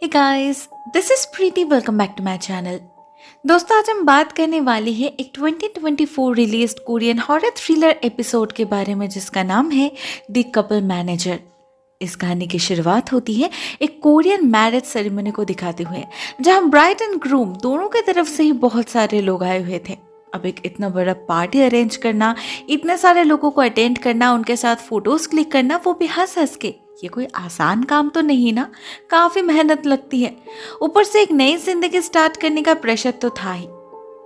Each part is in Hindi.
Hey guys, this is Preeti. Welcome back to my channel. दोस्तों, आज हम बात करने वाले हैं एक 2024 released Korean horror thriller episode के बारे में जिसका नाम है द कपल मैनेजर। इस कहानी की शुरुआत होती है एक कोरियन मैरिज सेरेमनी को दिखाते हुए, जहां ब्राइड एंड ग्रूम दोनों की तरफ से ही बहुत सारे लोग आए हुए थे। अब एक इतना बड़ा पार्टी अरेंज करना, इतने सारे लोगों को अटेंड करना, उनके साथ फोटोज क्लिक करना, वो भी हंस हंस के, ये कोई आसान काम तो नहीं ना। काफी मेहनत लगती है। ऊपर से एक नई जिंदगी स्टार्ट करने का प्रेशर तो था ही।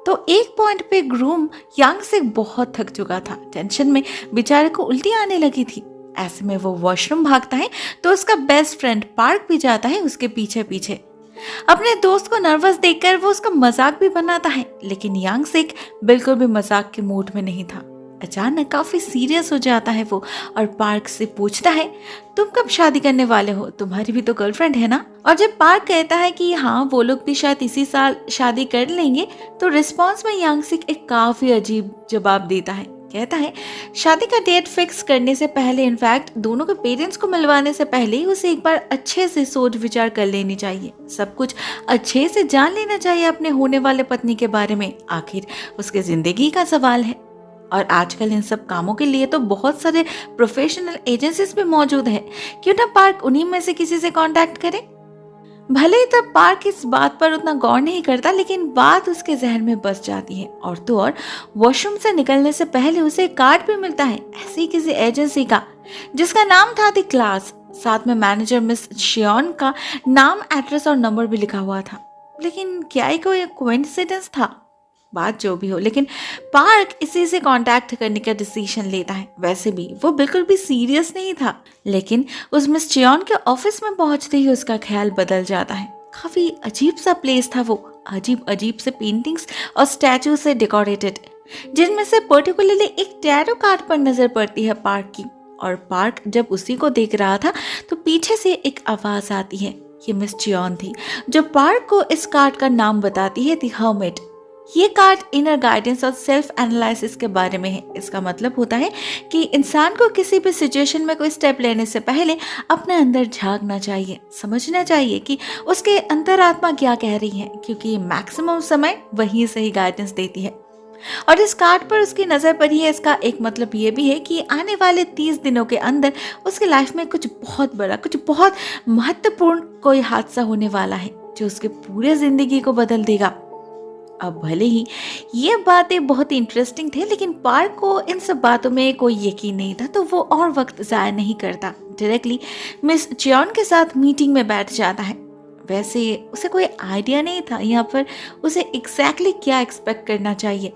तो एक पॉइंट पे ग्रूम यांग से बहुत थक चुका था। टेंशन में बेचारे को उल्टी आने लगी थी। ऐसे में वो वॉशरूम भागता है तो उसका बेस्ट फ्रेंड पार्क भी जाता है उसके पीछे पीछे। अपने दोस्त को नर्वस देखकर वो उसका मजाक भी बनाता है, लेकिन यांग सिक बिल्कुल भी मजाक के मूड में नहीं था। अचानक काफी सीरियस हो जाता है वो और पार्क से पूछता है, तुम कब शादी करने वाले हो? तुम्हारी भी तो गर्लफ्रेंड है ना? और जब पार्क कहता है कि हाँ, वो लोग भी शायद इसी साल शादी कर लेंगे, तो रिस्पॉन्स में यांग सिक एक काफी अजीब जवाब देता है। कहता है शादी का डेट फिक्स करने से पहले, इनफैक्ट दोनों के पेरेंट्स को मिलवाने से पहले ही उसे एक बार अच्छे से सोच विचार कर लेनी चाहिए। सब कुछ अच्छे से जान लेना चाहिए अपने होने वाले पत्नी के बारे में। आखिर उसके जिंदगी का सवाल है। और आजकल इन सब कामों के लिए तो बहुत सारे प्रोफेशनल एजेंसीज भी मौजूद है। क्यों ना पार्क उन्हीं में से किसी से कांटेक्ट करे। भले ही तब पार्क इस बात पर उतना गौर नहीं करता, लेकिन बात उसके जहन में बस जाती है। और तो और वॉशरूम से निकलने से पहले उसे एक कार्ड भी मिलता है ऐसी किसी एजेंसी का, जिसका नाम था द क्लास। साथ में मैनेजर मिस शियोन का नाम, एड्रेस और नंबर भी लिखा हुआ था। लेकिन क्या ही कोई कोइंसिडेंस था? बात जो भी हो, लेकिन पार्क इसी से कांटेक्ट करने का डिसीजन लेता है। वैसे भी वो बिल्कुल भी सीरियस नहीं था, लेकिन उस मिस चियोन के ऑफिस में पहुंचते ही उसका ख्याल बदल जाता है। काफी अजीब सा प्लेस था वो। अजीब अजीब से पेंटिंग्स और स्टैचू से डेकोरेटेड, जिनमें से पर्टिकुलरली एक टैरो कार्ड पर नजर पड़ती है पार्क की। और पार्क जब उसी को देख रहा था तो पीछे से एक आवाज आती है। ये मिस चियोन थी जो पार्क को इस कार्ड का नाम बताती है, द हर्मिट। ये कार्ड इनर गाइडेंस और सेल्फ एनालिसिस के बारे में है। इसका मतलब होता है कि इंसान को किसी भी सिचुएशन में कोई स्टेप लेने से पहले अपने अंदर झांकना चाहिए, समझना चाहिए कि उसके अंतरात्मा क्या कह रही है, क्योंकि मैक्सिमम समय वही सही गाइडेंस देती है। और इस कार्ड पर उसकी नजर पड़ी है। इसका एक मतलब ये भी है कि आने वाले 30 दिनों के अंदर उसकी लाइफ में कुछ बहुत बड़ा, कुछ बहुत महत्वपूर्ण कोई हादसा होने वाला है जो उसके पूरे जिंदगी को बदल देगा। अब भले ही ये बातें बहुत इंटरेस्टिंग थे, लेकिन पार्क को इन सब बातों में कोई यकीन नहीं था, तो वो और वक्त जाया नहीं करता। डायरेक्टली मिस चियोन के साथ मीटिंग में बैठ जाता है। वैसे उसे कोई आइडिया नहीं था यहाँ पर उसे एग्जैक्टली क्या एक्सपेक्ट करना चाहिए।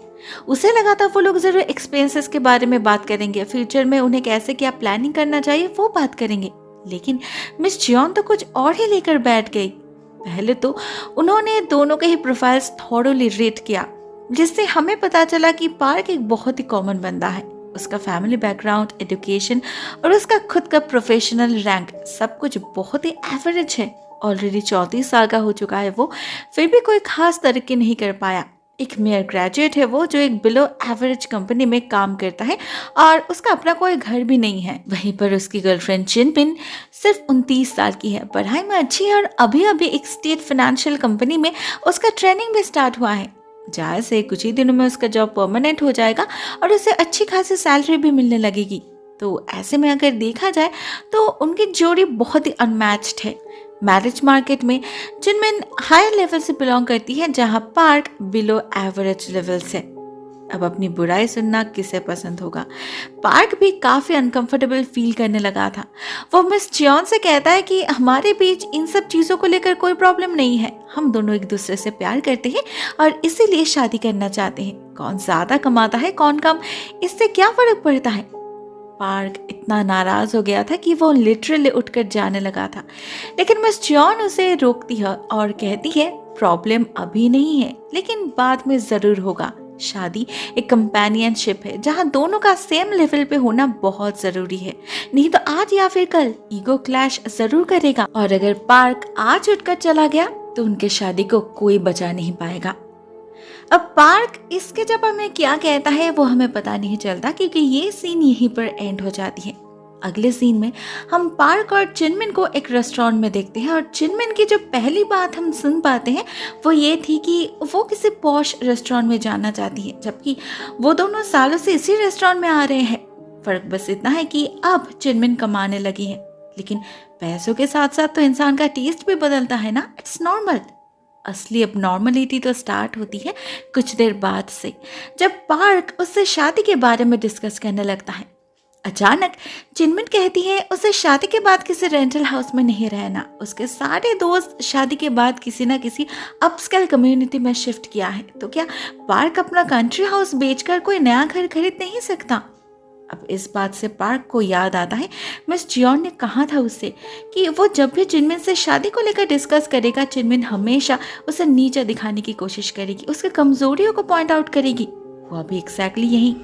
उसे लगा था वो लोग जरूर एक्सपेंसेस के बारे में बात करेंगे, फ्यूचर में उन्हें कैसे क्या प्लानिंग करना चाहिए वो बात करेंगे। लेकिन मिस चियोन तो कुछ और ही लेकर बैठ गई। पहले तो उन्होंने दोनों के ही प्रोफाइल्स थॉरोली रेट किया, जिससे हमें पता चला कि पार्क एक बहुत ही कॉमन बंदा है। उसका फैमिली बैकग्राउंड, एजुकेशन और उसका खुद का प्रोफेशनल रैंक, सब कुछ बहुत ही एवरेज है। ऑलरेडी 34 साल का हो चुका है वो, फिर भी कोई खास तरक्की नहीं कर पाया। एक मेयर ग्रेजुएट है वो, जो एक बिलो एवरेज कंपनी में काम करता है और उसका अपना कोई घर भी नहीं है। वहीं पर उसकी गर्लफ्रेंड चिनपिन सिर्फ 29 साल की है, पढ़ाई में अच्छी है और अभी अभी एक स्टेट फाइनेंशियल कंपनी में उसका ट्रेनिंग भी स्टार्ट हुआ है। जाहिर से कुछ ही दिनों में उसका जॉब परमानेंट हो जाएगा और उसे अच्छी खासी सैलरी भी मिलने लगेगी। तो ऐसे में अगर देखा जाए तो उनकी जोड़ी बहुत ही अनमैच्ड है। मैरिज मार्केट में जिनमें हायर लेवल से बिलोंग करती है, जहां पार्क बिलो एवरेज लेवल से। अब अपनी बुराई सुनना किसे पसंद होगा। पार्क भी काफी अनकंफर्टेबल फील करने लगा था। वो मिस चियोन से कहता है कि हमारे बीच इन सब चीजों को लेकर कोई प्रॉब्लम नहीं है, हम दोनों एक दूसरे से प्यार करते हैं और इसीलिए शादी करना चाहते हैं। कौन ज्यादा कमाता है कौन कम, इससे क्या फर्क पड़ता है। पार्क इतना नाराज हो गया था कि वो लिटरली उठकर जाने लगा था, लेकिन मिस चियोन उसे रोकती है और कहती है प्रॉब्लम अभी नहीं है, लेकिन बाद में जरूर होगा। शादी एक कंपेनियनशिप है जहां दोनों का सेम लेवल पे होना बहुत जरूरी है, नहीं तो आज या फिर कल ईगो क्लैश जरूर करेगा। और अगर पार्क आज उठकर चला गया तो उनके शादी को कोई बचा नहीं पाएगा। अब पार्क इसके जवाब में क्या कहता है वो हमें पता नहीं चलता, क्योंकि ये सीन यहीं पर एंड हो जाती है। अगले सीन में हम पार्क और चिनमिन को एक रेस्टोरेंट में देखते हैं और चिनमिन की जो पहली बात हम सुन पाते हैं वो ये थी कि वो किसी पॉश रेस्टोरेंट में जाना चाहती है, जबकि वो दोनों सालों से इसी रेस्टोरेंट में आ रहे हैं। फर्क बस इतना है कि अब चिनमिन कमाने लगी है, लेकिन पैसों के साथ साथ तो इंसान का टेस्ट भी बदलता है ना, इट्स नॉर्मल। असली अब नॉर्मलिटी तो स्टार्ट होती है कुछ देर बाद से, जब पार्क उससे शादी के बारे में डिस्कस करने लगता है। अचानक चिनमिन कहती है उसे शादी के बाद किसी रेंटल हाउस में नहीं रहना। उसके सारे दोस्त शादी के बाद किसी ना किसी अपस्केल कम्युनिटी में शिफ्ट किया है, तो क्या पार्क अपना कंट्री हाउस बेचकर कोई नया घर खरीद नहीं सकता? अब इस बात से पार्क को याद आता है मिस जियोन ने कहा था उससे कि वो जब भी चिनमिन से शादी को लेकर डिस्कस करेगा, चिनमिन हमेशा उसे नीचा दिखाने की कोशिश करेगी, उसके कमजोरियों को पॉइंट आउट करेगी। वो अभी एग्जैक्टली यही।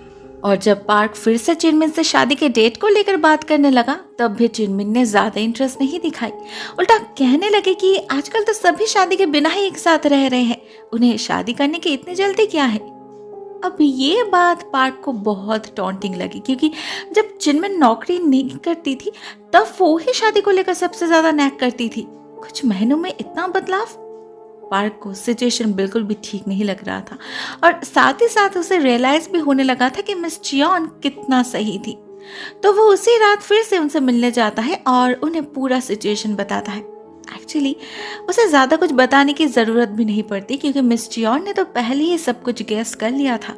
और जब पार्क फिर से चिनमिन से शादी के डेट को लेकर बात करने लगा, तब भी चिनमिन ने ज्यादा इंटरेस्ट नहीं दिखाई। उल्टा कहने लगे कि आजकल तो सभी शादी के बिना ही एक साथ रह रहे हैं, उन्हें शादी करने की इतनी जल्दी क्या है। अब ये बात पार्क को बहुत टॉन्टिंग लगी, क्योंकि जब चिनमिन नौकरी नहीं करती थी तब वो ही शादी को लेकर सबसे ज्यादा नैक करती थी। कुछ महीनों में इतना बदलाव। पार्क को सिचुएशन बिल्कुल भी ठीक नहीं लग रहा था और साथ ही साथ उसे रियलाइज भी होने लगा था कि मिस जियोन कितना सही थी। तो वो उसी रात फिर से उनसे मिलने जाता है और उन्हें पूरा सिचुएशन बताता है। एक्चुअली उसे ज्यादा कुछ बताने की जरूरत भी नहीं पड़ती, क्योंकि मिस जियोन ने तो पहले ही सब कुछ गेस कर लिया था।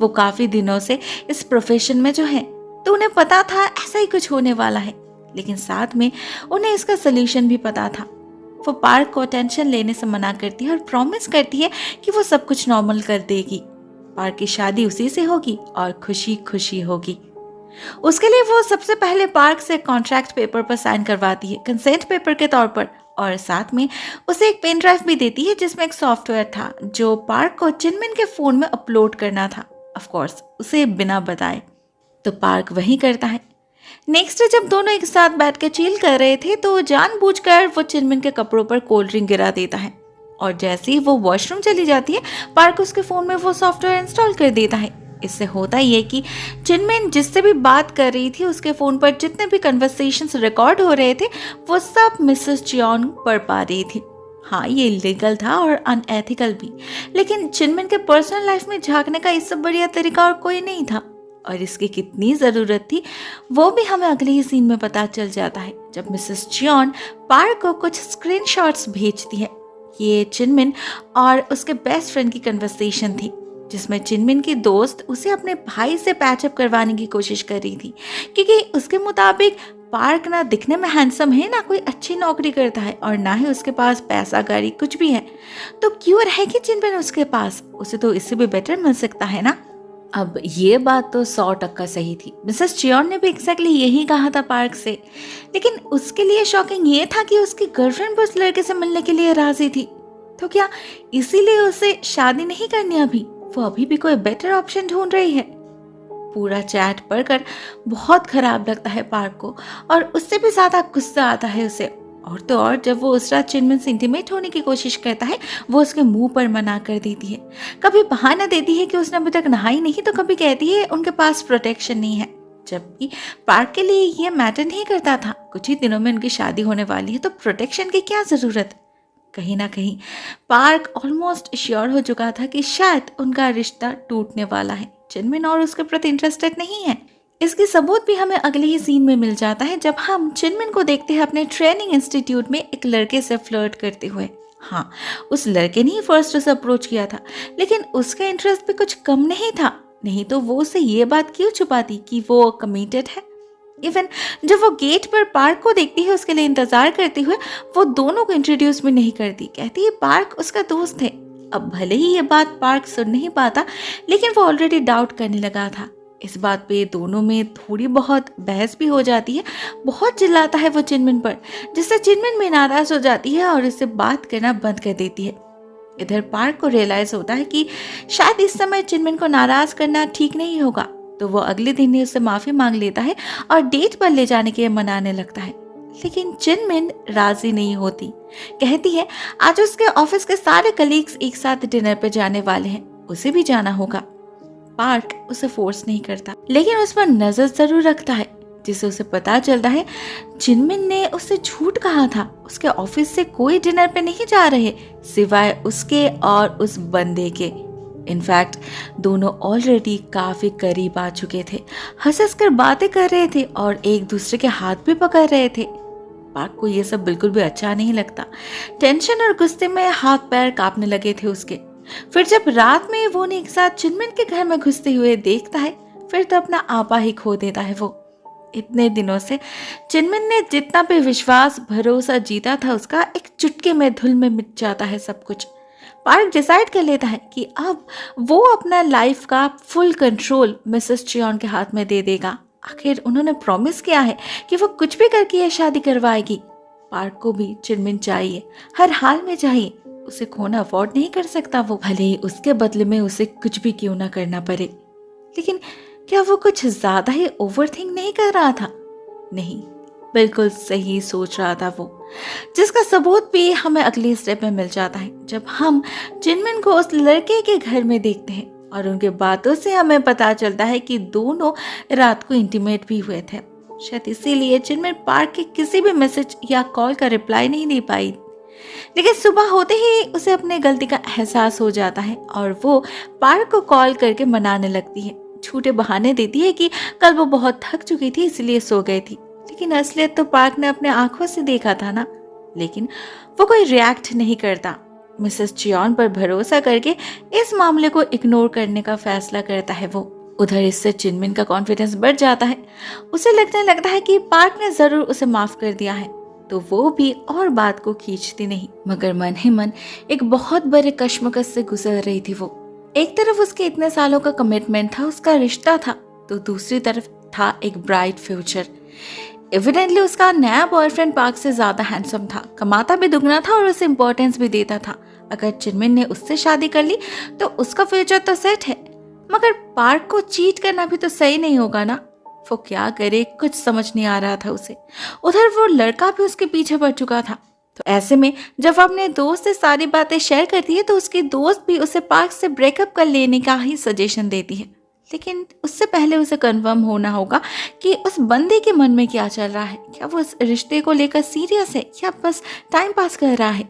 वो काफी दिनों से इस प्रोफेशन में जो है, तो उन्हें पता था ऐसा ही कुछ होने वाला है, लेकिन साथ में उन्हें इसका सोल्यूशन भी पता था। वो पार्क को टेंशन लेने से मना करती है और प्रॉमिस करती है कि वो सब कुछ नॉर्मल कर देगी। पार्क की शादी उसी से होगी और खुशी खुशी होगी। उसके लिए वो सबसे पहले पार्क से कॉन्ट्रैक्ट पेपर पर साइन करवाती है, कंसेंट पेपर के तौर पर, और साथ में उसे एक पेन ड्राइव भी देती है जिसमें एक सॉफ्टवेयर था जो पार्क को चिनमिन के फोन में अपलोड करना था, ऑफ कोर्स उसे बिना बताए। तो पार्क वही करता है। नेक्स्ट डे जब दोनों एक साथ बैठ के चिल कर रहे थे, तो जानबूझकर वो चिनमिन के कपड़ों पर कोल्ड ड्रिंक गिरा देता है, और जैसे ही वो वॉशरूम चली जाती है, पार्क उसके फोन में वो सॉफ्टवेयर इंस्टॉल कर देता है। इससे होता ये कि चिनमिन जिससे भी बात कर रही थी, उसके फोन पर जितने भी कन्वर्सेशंस रिकॉर्ड हो रहे थे, वो सब मिसेस जियोन पढ़ पा रही थी। हाँ, ये इलीगल था और अनएथिकल भी, लेकिन चिनमिन के पर्सनल लाइफ में झांकने का इससे बढ़िया तरीका और कोई नहीं था, और इसकी कितनी ज़रूरत थी वो भी हमें अगले ही सीन में पता चल जाता है, जब मिसेस जियोन पार्क को कुछ स्क्रीनशॉट्स भेजती है। ये चिनमिन और उसके बेस्ट फ्रेंड की कन्वर्सेशन थी, जिसमें चिनमिन की दोस्त उसे अपने भाई से पैचअप करवाने की कोशिश कर रही थी, क्योंकि उसके मुताबिक पार्क ना दिखने में हैंडसम है, ना कोई अच्छी नौकरी करता है, और ना ही उसके पास पैसा गाड़ी कुछ भी है। तो क्यों रहेगी चिनमिन उसके पास? उसे तो इससे भी बेटर मिल सकता है ना। अब ये बात तो 100% सही थी। मिसेस जियोन ने भी एग्जैक्टली यही कहा था पार्क से, लेकिन उसके लिए शॉकिंग ये था कि उसकी गर्लफ्रेंड भी उस लड़के से मिलने के लिए राजी थी। तो क्या इसीलिए उसे शादी नहीं करनी अभी? वो अभी भी कोई बेटर ऑप्शन ढूंढ रही है। पूरा चैट पढ़कर बहुत खराब लगता है पार्क को, और उससे भी ज्यादा गुस्सा आता है उसे। और तो और जब वो उस रात चिनमिन से इंटीमेट होने की कोशिश करता है, वो उसके मुंह पर मना कर देती है। कभी बहाना देती है कि उसने अभी तक नहाई नहीं, तो कभी कहती है उनके पास प्रोटेक्शन नहीं है, जबकि पार्क के लिए ये मैटर नहीं करता था। कुछ ही दिनों में उनकी शादी होने वाली है, तो प्रोटेक्शन की क्या जरूरत? कहीं ना कहीं पार्क ऑलमोस्ट श्योर हो चुका था कि शायद उनका रिश्ता टूटने वाला है। चिनमिन और उसके प्रति इंटरेस्टेड नहीं है। इसकी सबूत भी हमें अगले ही सीन में मिल जाता है, जब हम चिनमिन को देखते हैं अपने ट्रेनिंग इंस्टीट्यूट में एक लड़के से फ्लर्ट करते हुए। हाँ, उस लड़के ने ही फर्स्ट उसे अप्रोच किया था, लेकिन उसका इंटरेस्ट भी कुछ कम नहीं था। नहीं तो वो उसे ये बात क्यों छुपाती कि वो कमिटेड है। इवन जब वो गेट पर पार्क को देखती है, उसके लिए इंतजार करते हुए, वो दोनों को इंट्रोड्यूस भी नहीं करती। कहती है पार्क उसका दोस्त है। अब भले ही ये बात पार्क सुन नहीं पाता, लेकिन वो ऑलरेडी डाउट करने लगा था। इस बात पे दोनों में थोड़ी बहुत बहस भी हो जाती है। बहुत चिल्लाता है वो चिनमिन पर, जिससे चिनमिन में नाराज हो जाती है और उससे बात करना बंद कर देती है। इधर पार्क को रियलाइज होता है कि शायद इस समय चिनमिन को नाराज करना ठीक नहीं होगा, तो वो अगले दिन ही उससे माफी मांग लेता है और डेट पर ले जाने के लिए मनाने लगता है। लेकिन चिनमिन राजी नहीं होती। कहती है आज उसके ऑफिस के सारे कलीग्स एक साथ डिनर पे जाने वाले हैं, उसे भी जाना होगा। पार्क उसे फोर्स नहीं करता, लेकिन उस पर नजर जरूर रखता है। जिसे उसे पता चलता है जिनमिन ने उससे झूठ कहा था। उसके ऑफिस से कोई डिनर पे नहीं जा रहे सिवाय उसके और उस बंदे के। इनफैक्ट दोनों ऑलरेडी काफी करीब आ चुके थे, हंस हंस कर बातें कर रहे थे और एक दूसरे के हाथ भी पकड़ रहे थे। पार्क को ये सब बिल्कुल भी अच्छा नहीं लगता। टेंशन और गुस्से में हाथ पैर कांपने लगे थे उसके। फिर जब रात में वो एक साथ चिनमिन के घर में घुसते हुए देखता है, फिर तो अपना आपा ही खो देता है वो। इतने दिनों से चिनमिन ने जितना भी विश्वास भरोसा जीता था उसका, एक चुटकी में धुल में मिट जाता है सब कुछ। पार्क डिसाइड कर लेता है कि अब वो अपना लाइफ का फुल कंट्रोल मिसेस चियोन के हाथ में दे देगा। आखिर उन्होंने प्रॉमिस किया है कि वो कुछ भी करके ये शादी करवाएगी। पार्क को भी चिनमिन चाहिए, हर हाल में चाहिए। उसे खोना अफोर्ड नहीं कर सकता वो, भले ही उसके बदले में उसे कुछ भी क्यों ना करना पड़े। लेकिन क्या वो कुछ ज्यादा ही ओवरथिंक नहीं कर रहा था? नहीं, बिल्कुल सही सोच रहा था वो, जिसका सबूत भी हमें अगले स्टेप में मिल जाता है जब हम जिनमिन को उस लड़के के घर में देखते हैं और उनके बातों से हमें पता चलता है कि दोनों रात को इंटीमेट भी हुए थे। शायद इसीलिए जिनमिन पार्क के किसी भी मैसेज या कॉल का रिप्लाई नहीं दे पाई। लेकिन सुबह होते ही उसे अपने गलती का एहसास हो जाता है और वो पार्क को कॉल करके मनाने लगती है। झूठे बहाने देती है कि कल वो बहुत थक चुकी थी इसलिए सो गई थी, लेकिन असलियत तो पार्क ने अपने आंखों से देखा था ना। लेकिन वो कोई रिएक्ट नहीं करता। मिसेस चियोन पर भरोसा करके इस मामले को इग्नोर करने का फैसला करता है वो। उधर इससे चिनमिन का कॉन्फिडेंस बढ़ जाता है। उसे लगने लगता है कि पार्क ने जरूर उसे माफ कर दिया है, तो वो भी और बात को खींचती नहीं। मगर मन ही मन एक बहुत बड़े कश्मकश से गुजर रही थी वो। एक तरफ उसके इतने सालों का कमिटमेंट था, उसका रिश्ता था, तो दूसरी तरफ था एक ब्राइट फ्यूचर। एविडेंटली उसका नया बॉयफ्रेंड पार्क से ज्यादा हैंडसम था, कमाता भी दुगना था और उसे इम्पोर्टेंस भी देता था। अगर चिनमिन ने उससे शादी कर ली तो उसका फ्यूचर तो सेट है, मगर पार्क को चीट करना भी तो सही नहीं होगा ना। वो क्या करे, कुछ समझ नहीं आ रहा था उसे। उधर वो लड़का भी उसके पीछे पड़ चुका था। तो ऐसे में जब अपने दोस्त से सारी बातें शेयर करती है तो उसकी दोस्त भी उसे पार्क से ब्रेकअप कर लेने का ही सजेशन देती है। लेकिन उससे पहले उसे कंफर्म होना होगा कि उस बंदे के मन में क्या चल रहा है। क्या वो इस रिश्ते को लेकर सीरियस है या बस टाइम पास कर रहा है?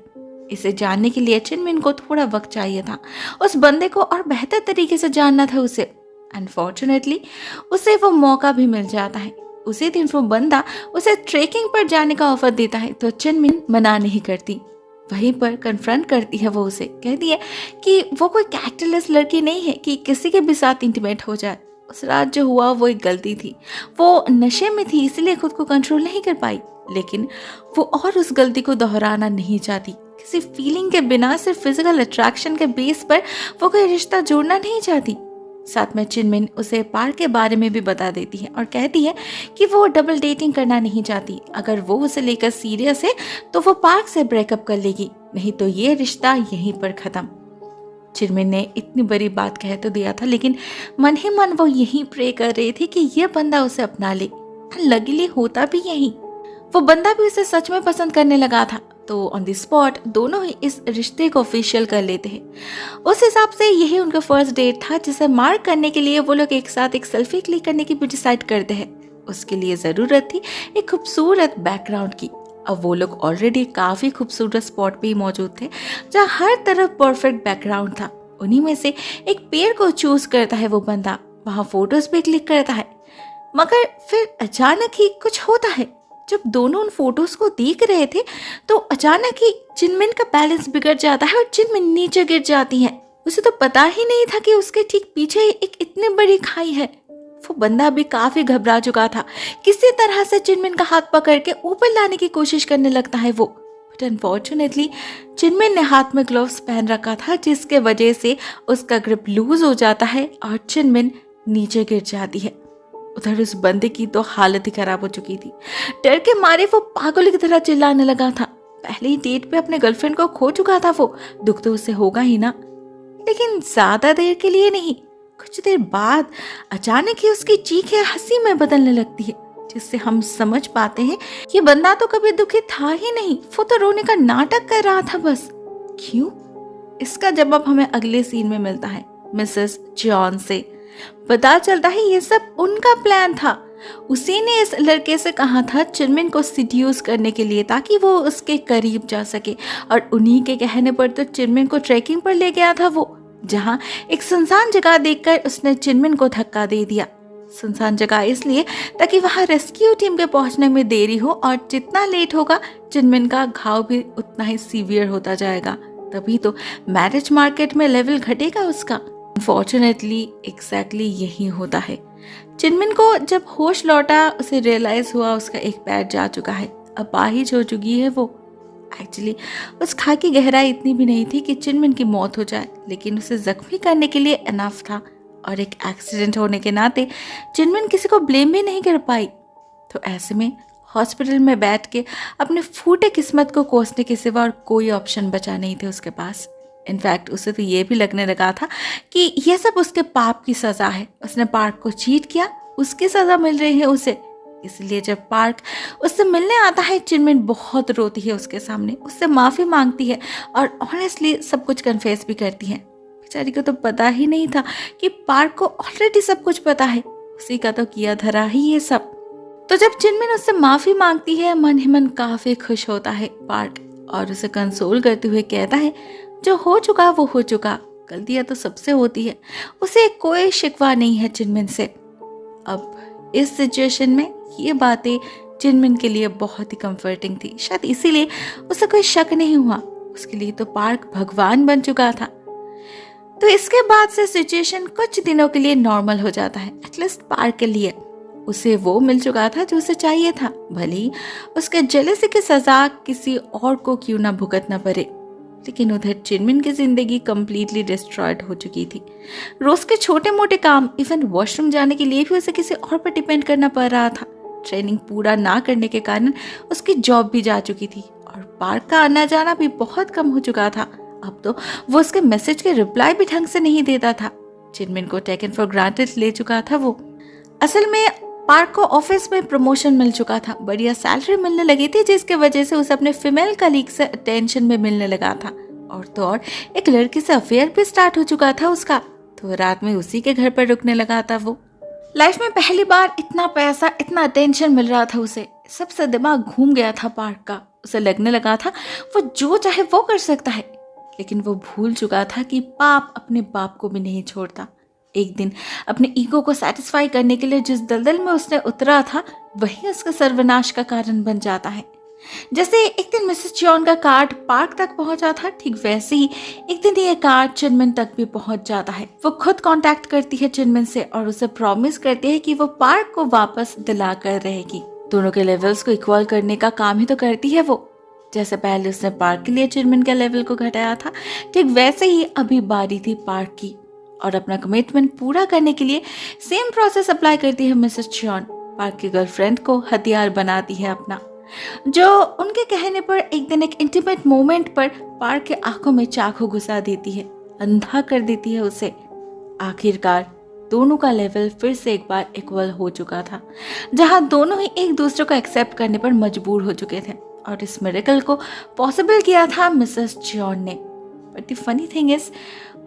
इसे जानने के लिए चिनमिन को थोड़ा वक्त चाहिए था। उस बंदे को और बेहतर तरीके से जानना था उसे। अनफॉर्चुनेटली उसे वो मौका भी मिल जाता है। उसी दिन वो बंदा उसे ट्रेकिंग पर जाने का ऑफर देता है तो चिनमिन मना नहीं करती। वहीं पर कन्फ्रंट करती है वो उसे, कहती है कि वो कोई कैरेक्टरलेस लड़की नहीं है कि किसी के भी साथ इंटीमेट हो जाए। उस रात जो हुआ वो एक गलती थी, वो नशे में थी इसलिए खुद को कंट्रोल नहीं कर पाई। लेकिन वो और उस गलती को दोहराना नहीं चाहती। किसी फीलिंग के बिना सिर्फ फिजिकल अट्रैक्शन के बेस पर वो कोई रिश्ता जोड़ना नहीं चाहती। साथ में चिनमिन उसे पार्क के बारे में भी बता देती है और कहती है कि वो डबल डेटिंग करना नहीं चाहती। अगर वो उसे लेकर सीरियस है तो वो पार्क से ब्रेकअप कर लेगी, नहीं तो ये रिश्ता यहीं पर खत्म। चिनमिन ने इतनी बड़ी बात कह तो दिया था, लेकिन मन ही मन वो यही प्रे कर रही थी कि ये बंदा उसे अपना ले। लगली होता भी यही। वो बंदा भी उसे सच में पसंद करने लगा था, तो ऑन द स्पॉट दोनों ही इस रिश्ते को ऑफिशियल कर लेते हैं। उस हिसाब से यही उनका फर्स्ट डेट था, जिसे मार्क करने के लिए वो लोग एक साथ एक सेल्फी क्लिक करने की भी डिसाइड करते हैं। उसके लिए जरूरत थी एक खूबसूरत बैकग्राउंड की। अब वो लोग ऑलरेडी काफी खूबसूरत स्पॉट पे ही मौजूद थे जहाँ हर तरफ परफेक्ट बैकग्राउंड था। उन्हीं में से एक पेड़ को चूज करता है वो बंदा, वहां फोटोज भी क्लिक करता है। मगर फिर अचानक ही कुछ होता है। जब दोनों उन फोटोज को देख रहे थे तो अचानक ही चिनमिन का बैलेंस बिगड़ जाता है और चिनमिन नीचे गिर जाती है। उसे तो पता ही नहीं था कि उसके ठीक पीछे एक इतनी बड़ी खाई है। वो बंदा भी काफी घबरा चुका था। किसी तरह से चिनमिन का हाथ पकड़ के ऊपर लाने की कोशिश करने लगता है वो, बट अनफॉर्चुनेटली चिनमिन ने हाथ में ग्लव्स पहन रखा था, जिसके वजह से उसका ग्रिप लूज हो जाता है और चिनमिन नीचे गिर जाती है। उधर उस बंदे की तो हालत ही खराब हो चुकी थी। डर के मारे वो पागल की तरह चिल्लाने लगा था। पहले ही डेट पे अपने गर्लफ्रेंड को खो चुका था वो, दुख तो उससे होगा ही ना। लेकिन ज्यादा देर के लिए नहीं, कुछ देर बाद अचानक ही उसकी चीखें हंसी में बदलने लगती है, जिससे हम समझ पाते हैं ये बंदा तो कभी दुखी था ही नहीं, वो तो रोने का नाटक कर रहा था बस। क्यों? इसका जवाब हमें अगले सीन में मिलता है मिसेस जॉन से। पता चलता है ये सब उनका प्लान था। उसी ने इस लड़के से कहा था चिनमिन को सिड्यूस करने के लिए ताकि वो उसके करीब जा सके, और उन्हीं के कहने पर तो चिनमिन को ट्रैकिंग पर ले गया था वो, जहाँ एक सुनसान जगह देखकर उसने चिनमिन को धक्का दे दिया। सुनसान जगह इसलिए ताकि वहां रेस्क्यू टीम के पहुंचने में देरी हो, और जितना लेट होगा चिनमिन का घाव भी उतना ही सीवियर होता जाएगा। तभी तो मैरिज मार्केट में लेवल घटेगा उसका। अनफॉर्चुनेटली एग्जैक्टली यही होता है। चिनमिन को जब होश लौटा उसे रियलाइज हुआ उसका एक पैर जा चुका है, अपाहिज हो चुकी है वो। एक्चुअली उस खाई की गहराई इतनी भी नहीं थी कि चिनमिन की मौत हो जाए, लेकिन उसे जख्मी करने के लिए इनफ था, और एक एक्सीडेंट होने के नाते चिनमिन किसी को ब्लेम भी नहीं कर पाई। तो ऐसे में हॉस्पिटल में बैठ के अपने फूटे किस्मत को कोसने के सिवा और कोई ऑप्शन बचा नहीं थे उसके पास। इनफैक्ट उसे तो ये भी लगने लगा था कि यह सब उसके पाप की सज़ा है। उसने पार्क को चीट किया, उसकी सज़ा मिल रही है उसे। इसलिए जब पार्क उससे मिलने आता है चिनमिन बहुत रोती है उसके सामने, उससे माफ़ी मांगती है और ऑनेस्टली सब कुछ कन्फेस भी करती है। बेचारी को तो पता ही नहीं था कि पार्क को ऑलरेडी सब कुछ पता है, उसी का तो किया धरा ही ये सब। तो जब चिनमिन उससे माफ़ी मांगती है मन ही मन काफ़ी खुश होता है पार्क, और उसे कंसोल करते हुए कहता है जो हो चुका वो हो चुका, गलतियां तो सबसे होती है, उसे कोई शिकवा नहीं है चिनमिन से। अब इस सिचुएशन में ये बातें चिनमिन के लिए बहुत ही कंफर्टिंग थी, शायद इसीलिए उसे कोई शक नहीं हुआ। उसके लिए तो पार्क भगवान बन चुका था। तो इसके बाद से सिचुएशन कुछ दिनों के लिए नॉर्मल हो जाता है, एटलीस्ट पार्क के लिए। उसे वो मिल चुका था जो उसे चाहिए था, भले ही उसके जेलसी की सजा किसी और को क्यों ना भुगतना पड़े। लेकिन उधर चिनमिन की जिंदगी कंप्लीटली डिस्ट्रॉयड हो चुकी थी। रोज के छोटे मोटे काम, इवन वॉशरूम जाने के लिए भी उसे किसी और पर डिपेंड करना पड़ रहा था। ट्रेनिंग पूरा ना करने के कारण उसकी जॉब भी जा चुकी थी, और पार्क का आना जाना भी बहुत कम हो चुका था। अब तो वो उसके मैसेज के रिप्लाई भी ढंग से नहीं देता था। चिनमिन को टेकन फॉर ग्रांटेड ले चुका था वो। असल में पार्क को ऑफिस में प्रमोशन मिल चुका था, बढ़िया सैलरी मिलने लगी थी, जिसके वजह से उसे अपने फीमेल कलीग से अटेंशन में मिलने लगा था। और तो और एक लड़की से अफेयर भी स्टार्ट हो चुका था उसका, तो रात में उसी के घर पर रुकने लगा था वो। लाइफ में पहली बार इतना पैसा, इतना अटेंशन मिल रहा था उसे, सबसे दिमाग घूम गया था पार्क का। उसे लगने लगा था वो जो चाहे वो कर सकता है, लेकिन वो भूल चुका था कि पाप अपने बाप को भी नहीं छोड़ता। एक दिन अपने ईगो को सेटिस्फाई करने के लिए जिस दलदल में उसने उतरा था, वही उसका सर्वनाश का कारण बन जाता है। जैसे एक दिन मिसेस चियोन का कार्ड पार्क तक पहुंचा था, ठीक वैसे ही एक दिन ये कार्ड चिनमिन तक भी पहुंच जाता है। वो खुद कांटेक्ट करती है चिनमिन से और उसे प्रॉमिस करती है कि वो पार्क को वापस दिला कर रहेगी। दोनों के लेवल्स को इक्वल करने का काम ही तो करती है वो। जैसे पहले उसने पार्क के लिए चिनमिन के लेवल को घटाया था, ठीक वैसे ही अभी बारी थी पार्क की, और अपना कमिटमेंट पूरा करने के लिए सेम प्रोसेस अप्लाई करती है मिसेस चियोन। पार्क की गर्लफ्रेंड को हथियार बनाती है अपना, जो उनके कहने पर एक दिन एक इंटीमेट मोमेंट पर पार्क के आंखों में चाकू घुसा देती है, अंधा कर देती है उसे। आखिरकार दोनों का लेवल फिर से एक बार इक्वल हो चुका था, जहां दोनों ही एक दूसरे को एक्सेप्ट करने पर मजबूर हो चुके थे, और इस मिरेकल को पॉसिबल किया था मिसेस चियोन ने। But the funny thing is,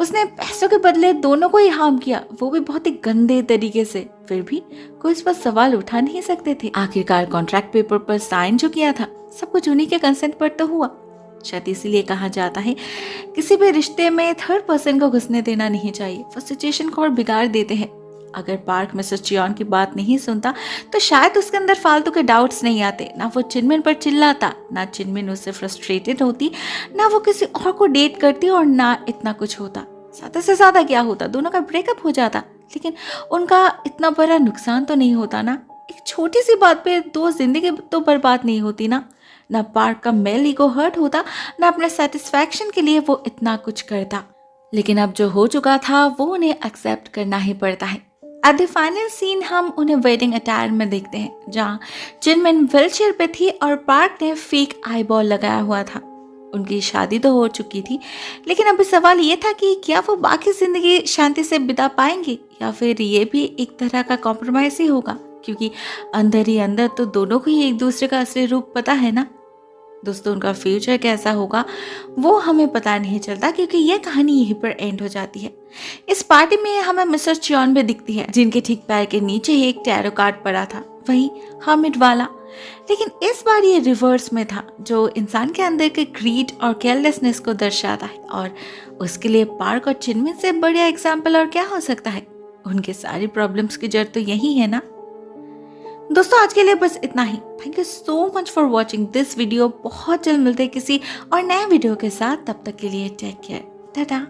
उसने पैसों के बदले दोनों को ही हार्म किया, वो भी बहुत ही गंदे तरीके से। फिर भी कोई इस पर सवाल उठा नहीं सकते थे। आखिरकार कॉन्ट्रैक्ट पेपर पर साइन जो किया था, सब कुछ उन्हीं के कंसेंट पर तो हुआ। शायद इसीलिए कहा जाता है किसी भी रिश्ते में थर्ड पर्सन को घुसने देना नहीं चाहिए, वो सिचुएशन को और बिगाड़ देते हैं। अगर पार्क मिसेस चियोन की बात नहीं सुनता तो शायद उसके अंदर फालतू के डाउट्स नहीं आते, ना वो चिनमिन पर चिल्लाता, ना चिनमिन उससे फ्रस्ट्रेटेड होती, ना वो किसी और को डेट करती, और ना इतना कुछ होता। ज्यादा से ज्यादा क्या होता, दोनों का ब्रेकअप हो जाता, लेकिन उनका इतना बड़ा नुकसान तो नहीं होता ना। एक छोटी सी बात पे दो जिंदगी तो बर्बाद नहीं होती ना। ना पार्क का मेल ईगो हर्ट होता, ना अपने सेटिस्फैक्शन के लिए वो इतना कुछ करता। लेकिन अब जो हो चुका था वो उन्हें एक्सेप्ट करना ही पड़ता है। एट द फाइनल सीन हम उन्हें वेडिंग अटायर में देखते हैं, जहाँ चिनमिन व्हीलचेयर पे थी और पार्क ने फेक आईबॉल लगाया हुआ था। उनकी शादी तो हो चुकी थी, लेकिन अभी सवाल ये था कि क्या वो बाकी जिंदगी शांति से बिता पाएंगे, या फिर ये भी एक तरह का कॉम्प्रोमाइज ही होगा, क्योंकि अंदर ही अंदर तो दोनों को ही एक दूसरे का असली रूप पता है ना। दोस्तों उनका फ्यूचर कैसा होगा वो हमें पता नहीं चलता, क्योंकि ये कहानी यहीं पर एंड हो जाती है। इस पार्टी में हमें मिसेस चियोन भी दिखती है, जिनके ठीक पैर के नीचे ही एक टैरो कार्ड पड़ा था, वही हामिद वाला। लेकिन इस बार ये रिवर्स में था, जो इंसान के अंदर के ग्रीड और केयरलेसनेस को दर्शाता है। और उसके लिए पार्क और चिनमिन से बढ़िया एग्जाम्पल और क्या हो सकता है। उनके सारी प्रॉब्लम्स की जड़ तो यही है ना। दोस्तों आज के लिए बस इतना ही। Thank you so much for watching this video. बहुत जल्द मिलते हैं किसी और नए वीडियो के साथ। तब तक के लिए टेक केयर, टाटा।